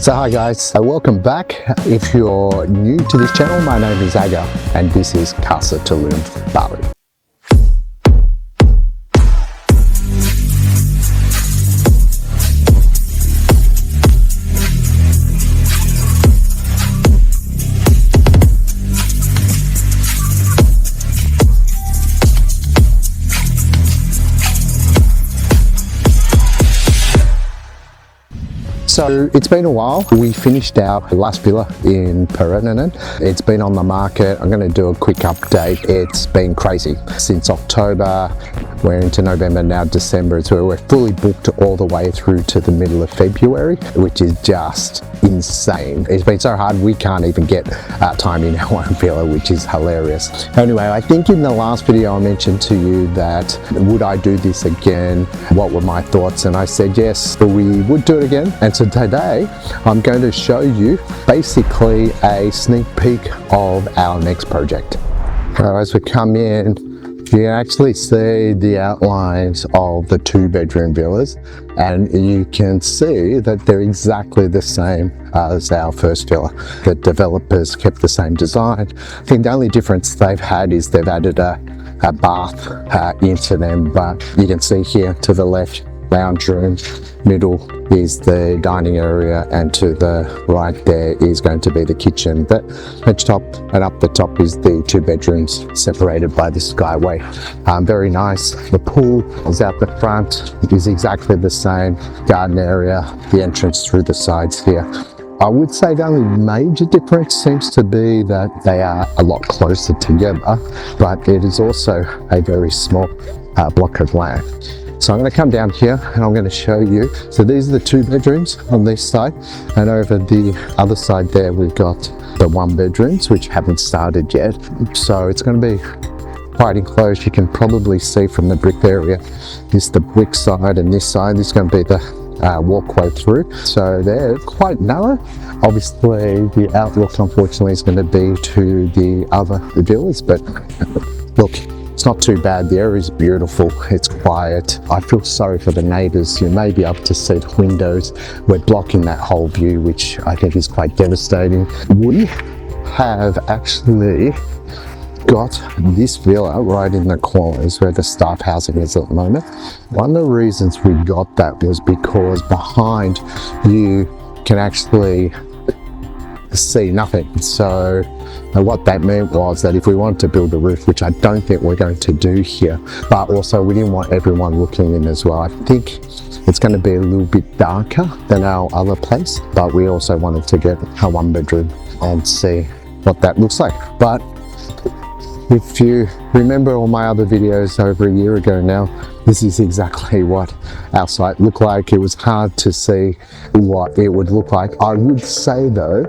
So hi guys, welcome back. If you're new to this channel, my name is Aga and this is Casa Tulum, Bali. So it's been a while. We finished our last villa in Perennian. It's been on the market. I'm going to do a quick update. It's been crazy since October. We're into November now, December. So we're fully booked all the way through to the middle of February, which is just insane. It's been so hard we can't even get time in our own villa, which is hilarious. Anyway, I think in the last video I mentioned to you that would I do this again? What were my thoughts? And I said yes, we would do it again. And so today I'm going to show you basically a sneak peek of our next project. So as we come in, you can actually see the outlines of the 2-bedroom villas, and you can see that they're exactly the same as our first villa. The developers kept the same design. I think the only difference they've had is they've added a bath into them, but you can see here to the left, lounge room, middle is the dining area, and to the right there is going to be the kitchen. But at top and up the top is the 2 bedrooms separated by the skyway. Very nice. The pool is out the front, it is exactly the same. Garden area, the entrance through the sides here. I would say the only major difference seems to be that they are a lot closer together, but it is also a very small block of land. So I'm going to come down here and I'm going to show you. So these are the 2 bedrooms on this side, and over the other side there we've got the 1 bedrooms which haven't started yet. So it's going to be quite enclosed. You can probably see from the brick area, this is the brick side, and this side is going to be the walkway through. So they're quite narrow. Obviously the outlook unfortunately is going to be to the other villas, but look, it's not too bad. The area is beautiful, it's quiet. I feel sorry for the neighbours. You may be able to see the windows. We're blocking that whole view, which I think is quite devastating. We have actually got this villa right in the corners where the staff housing is at the moment. One of the reasons we got that was because behind you can actually see nothing. So what that meant was that if we wanted to build a roof, which I don't think we're going to do here, but also we didn't want everyone looking in as well. I think it's going to be a little bit darker than our other place, but we also wanted to get a 1 bedroom and see what that looks like. But if you remember all my other videos over a year ago now, this is exactly what our site looked like. It was hard to see what it would look like. I would say though,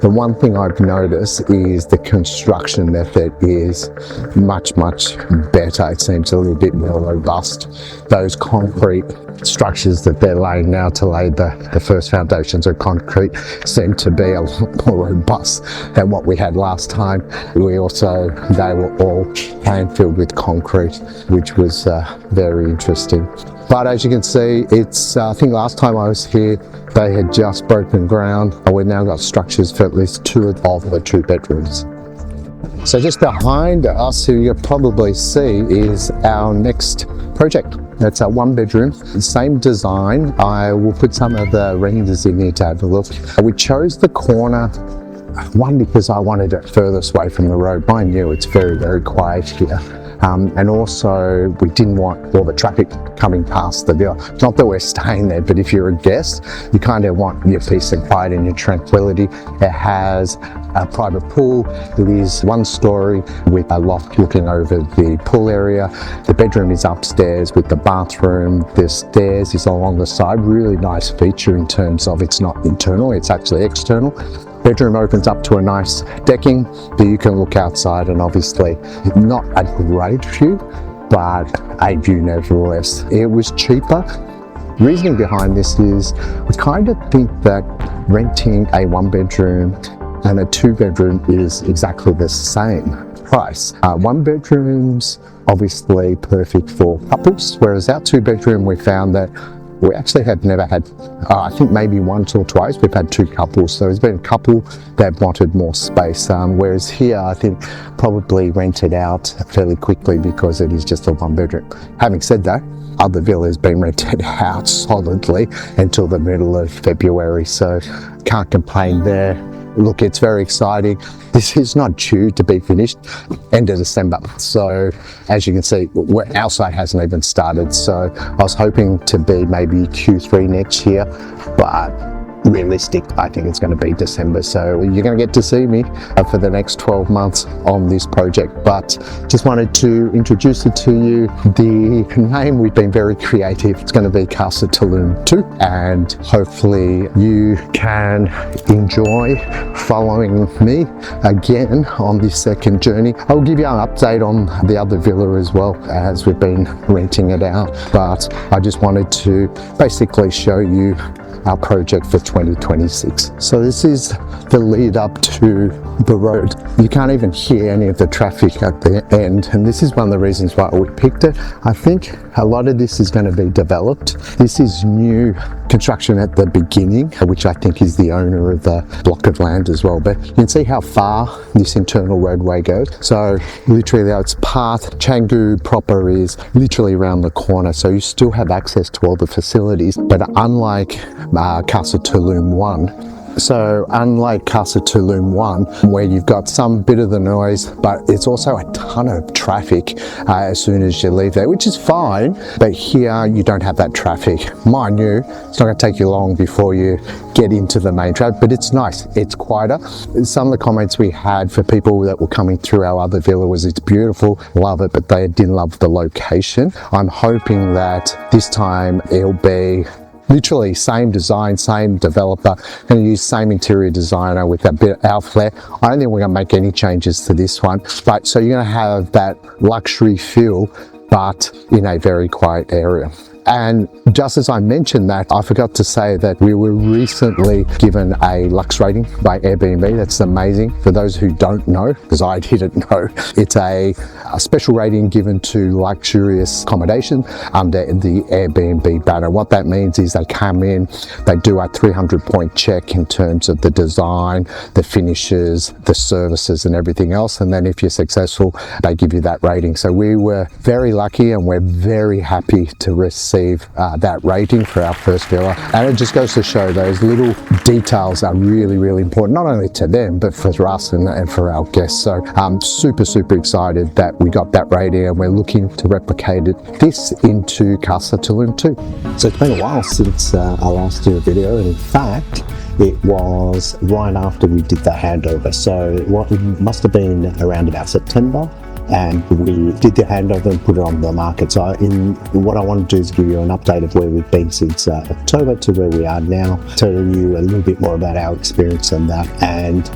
the one thing I've noticed is the construction method is much, much better. It seems a little bit more robust. Those concrete structures that they're laying now to lay the first foundations of concrete seem to be a lot more robust than what we had last time. They were all hand-filled with concrete, which was very interesting. But as you can see, it's I think last time I was here they had just broken ground, and we've now got structures for at least 2 of the 2 bedrooms. So just behind us, who you'll probably see, is our next project. It's a 1 bedroom, same design. I will put some of the renders in here to have a look. We chose the corner, one, because I wanted it furthest away from the road. Mind you, it's very, very quiet here. And also we didn't want all the traffic coming past the villa. Not that we're staying there, but if you're a guest, you kind of want your peace and quiet and your tranquility. It has a private pool. It is 1 story with a loft looking over the pool area. The bedroom is upstairs with the bathroom. The stairs is along the side. Really nice feature in terms of it's not internal, it's actually external. Bedroom opens up to a nice decking that you can look outside, and obviously not a great view, but a view nevertheless. It was cheaper. Reasoning behind this is we kind of think that renting a 1 bedroom and a 2 bedroom is exactly the same price. 1 bedrooms obviously perfect for couples, whereas our 2 bedroom we found that we actually have never had, I think maybe once or twice, we've had 2 couples. So there's been a couple that wanted more space, whereas here I think probably rented out fairly quickly because it is just a 1-bedroom. Having said that, other villas been rented out solidly until the middle of February, so can't complain there. Look, it's very exciting. This is not due to be finished end of December. So as you can see, our site hasn't even started. So I was hoping to be maybe Q3 next year, but realistic, I think it's going to be December. So you're going to get to see me for the next 12 months on this project. But just wanted to introduce it to you. The name, we've been very creative. It's going to be Casa Tulum II, and hopefully you can enjoy following me again on this second journey. I'll give you an update on the other villa as well, as we've been renting it out. But I just wanted to basically show you our project for 2026. So this is the lead up to the road. You can't even hear any of the traffic at the end, and this is one of the reasons why we picked it. I think a lot of this is going to be developed. This is new construction at the beginning, which I think is the owner of the block of land as well. But you can see how far this internal roadway goes. So literally its path, Canggu proper is literally around the corner. So you still have access to all the facilities, but unlike Casa Tulum I, so unlike Casa Tulum I, where you've got some bit of the noise, but it's also a ton of traffic as soon as you leave there, which is fine. But here you don't have that traffic. Mind you, it's not going to take you long before you get into the main traffic, but it's nice, it's quieter. Some of the comments we had for people that were coming through our other villa was it's beautiful, love it, but they didn't love the location. I'm hoping that this time it'll be literally same design, same developer, going to use same interior designer with that bit of our flair. I don't think we're going to make any changes to this one, but so you're going to have that luxury feel, but in a very quiet area. And just as I mentioned that, I forgot to say that we were recently given a Lux rating by Airbnb. That's amazing. For those who don't know, because I didn't know, it's a special rating given to luxurious accommodation under the Airbnb banner. What that means is they come in, they do a 300-point check in terms of the design, the finishes, the services and everything else. And then if you're successful, they give you that rating. So we were very lucky and we're very happy to receive that rating for our first villa. And it just goes to show those little details are really, really important, not only to them, but for us and for our guests. So I'm super, super excited that we got that rating and we're looking to replicate this into Casa Tulum II. So it's been a while since I last did a video, and in fact, it was right after we did the handover. So it must have been around about September. And we did the handover and put it on the market. So what I want to do is give you an update of where we've been since October to where we are now, tell you a little bit more about our experience on that, and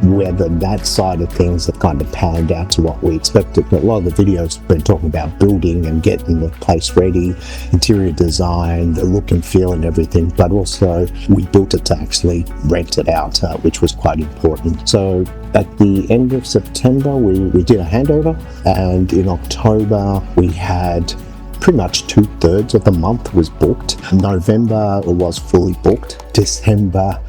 whether that side of things have kind of panned out to what we expected. But a lot of the videos have been talking about building and getting the place ready, interior design, the look and feel and everything, but also we built it to actually rent it out, which was quite important. So at the end of September, we did a handover, and in October we had pretty much 2/3 of the month was booked. November was fully booked. December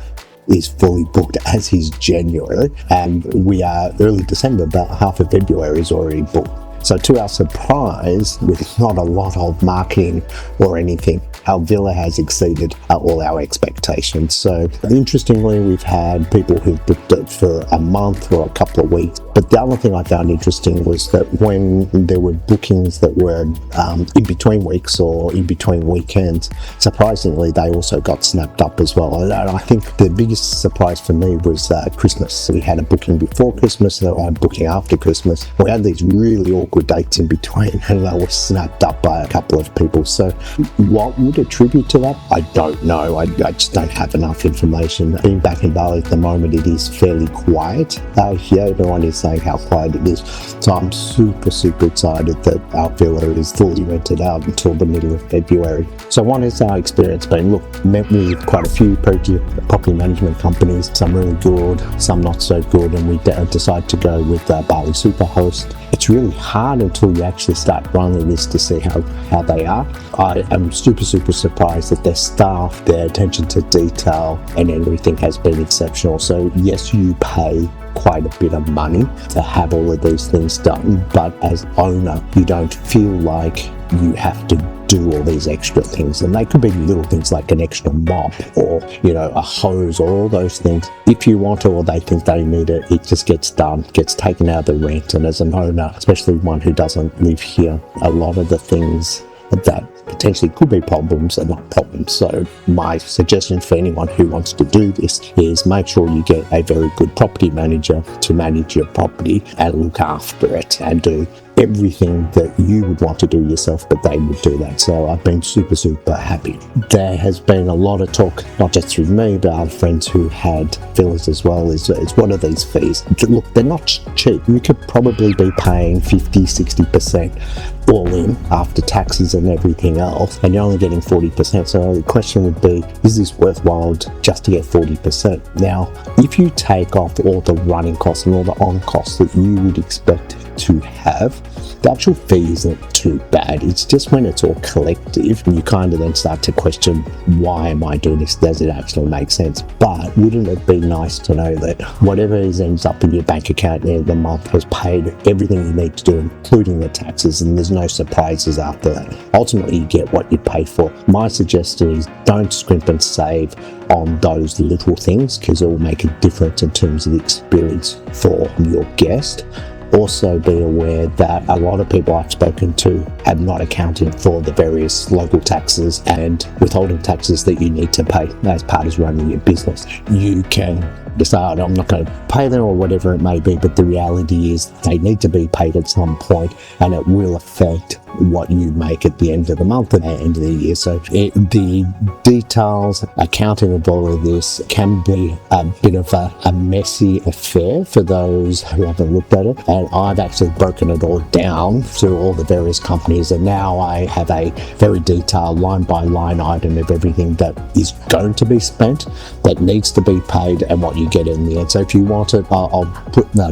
is fully booked, as is January, and we are early December, but half of February is already booked. So to our surprise, with not a lot of marketing or anything, our villa has exceeded all our expectations. So interestingly, we've had people who've booked it for a month or a couple of weeks. But the other thing I found interesting was that when there were bookings that were in between weeks or in between weekends, surprisingly, they also got snapped up as well. And I think the biggest surprise for me was Christmas. We had a booking before Christmas, and a booking after Christmas. We had these really awkward dates in between, and they were snapped up by a couple of people. So what would attribute to that? I don't know. I just don't have enough information. Being back in Bali at the moment, it is fairly quiet here. Everyone is saying how quiet it is. So I'm super, super excited that our villa is fully rented out until the middle of February. So what has our experience been? Look, met with quite a few property management companies, some really good, some not so good, and we decided to go with Bali Superhost it's really hard until you actually start running this to see how they are. I am super surprised that their staff, their attention to detail and everything has been exceptional. So yes, you pay quite a bit of money to have all of these things done, but as owner, you don't feel like you have to do all these extra things. And they could be little things like an extra mop or, a hose or all those things. If you want to, or they think they need it, it just gets done, gets taken out of the rent. And as an owner, especially one who doesn't live here, a lot of the things that potentially could be problems are not problems. So my suggestion for anyone who wants to do this is make sure you get a very good property manager to manage your property and look after it and do everything that you would want to do yourself, but they would do that. So I've been super happy. There has been a lot of talk, not just through me, but other friends who had villas as well, is what are these fees? Look, they're not cheap. You could probably be paying 50-60% all in after taxes and everything else, and you're only getting 40%. So the question would be, is this worthwhile just to get 40%? Now, if you take off all the running costs and all the on costs that you would expect to have, the actual fee isn't too bad. It's just when it's all collective and you kind of then start to question, why am I doing this? Does it actually make sense? But wouldn't it be nice to know that whatever ends up in your bank account at the end of the month has paid everything you need to do, including the taxes, and there's no surprises after that? Ultimately, you get what you pay for. My suggestion is don't scrimp and save on those little things, because it will make a difference in terms of the experience for your guest. Also be aware that a lot of people I've spoken to have not accounted for the various local taxes and withholding taxes that you need to pay as part of running your business. You can decide, I'm not going to pay them or whatever it may be, but the reality is they need to be paid at some point, and it will affect what you make at the end of the month and at the end of the year. So the details, accounting of all of this can be a bit of a messy affair for those who haven't looked at it. And I've actually broken it all down through all the various companies, and now I have a very detailed line by line item of everything that is going to be spent, that needs to be paid, and what you get in the end. So if you want it, I'll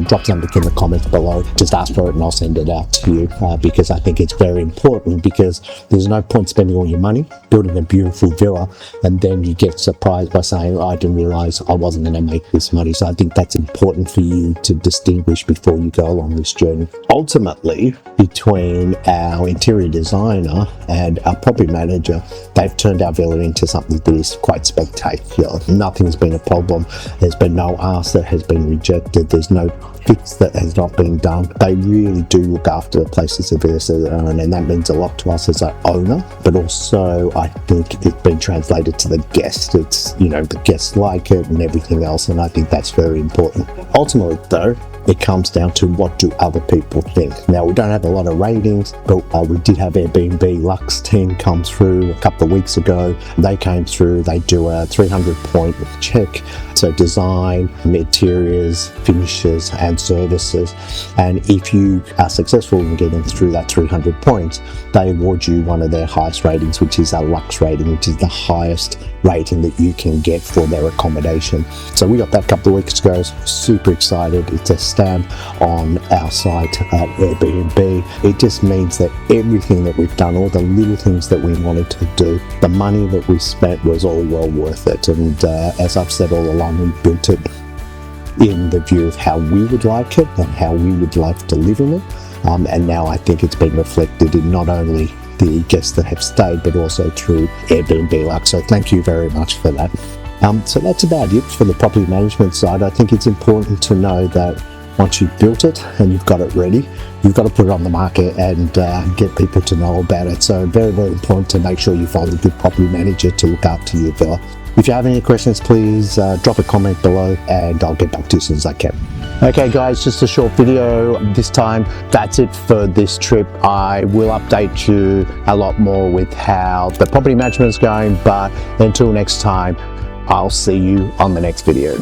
drop something in the comments below. Just ask for it and I'll send it out to you, because I think it's very important, because there's no point spending all your money building a beautiful villa and then you get surprised by saying, I didn't realize I wasn't going to make this money. So I think that's important for you to distinguish before you go along this journey. Ultimately, between our interior designer and our property manager, they've turned our villa into something that is quite spectacular. Nothing's been a problem. There's been no ask that has been rejected. There's no fix that has not been done. They really do look after the places of villas that they own, and that means a lot to us as an owner, but also I think it's been translated to the guest. It's, the guests like it and everything else, and I think that's very important. Ultimately though, it comes down to, what do other people think? Now, we don't have a lot of ratings, but we did have Airbnb Lux team come through a couple of weeks ago. They came through, they do a 300-point check. So design, interiors, finishes and services. And if you are successful in getting through that 300 points, they award you one of their highest ratings, which is a Lux rating, which is the highest rating that you can get for their accommodation. So we got that a couple of weeks ago. Super excited. It's a stamp on our site at Airbnb. It just means that everything that we've done, all the little things that we wanted to do, the money that we spent was all well worth it. And as I've said all along, we built it in the view of how we would like it and how we would like to live in it. And now I think it's been reflected in not only the guests that have stayed, but also through Airbnb Lux. So thank you very much for that. So that's about it for the property management side. I think it's important to know that once you've built it and you've got it ready, you've got to put it on the market and get people to know about it. So very important to make sure you find a good property manager to look after your villa. If you have any questions, please drop a comment below and I'll get back to you as soon as I can. Okay guys, just a short video this time. That's it for this trip. I will update you a lot more with how the property management is going, but until next time, I'll see you on the next video.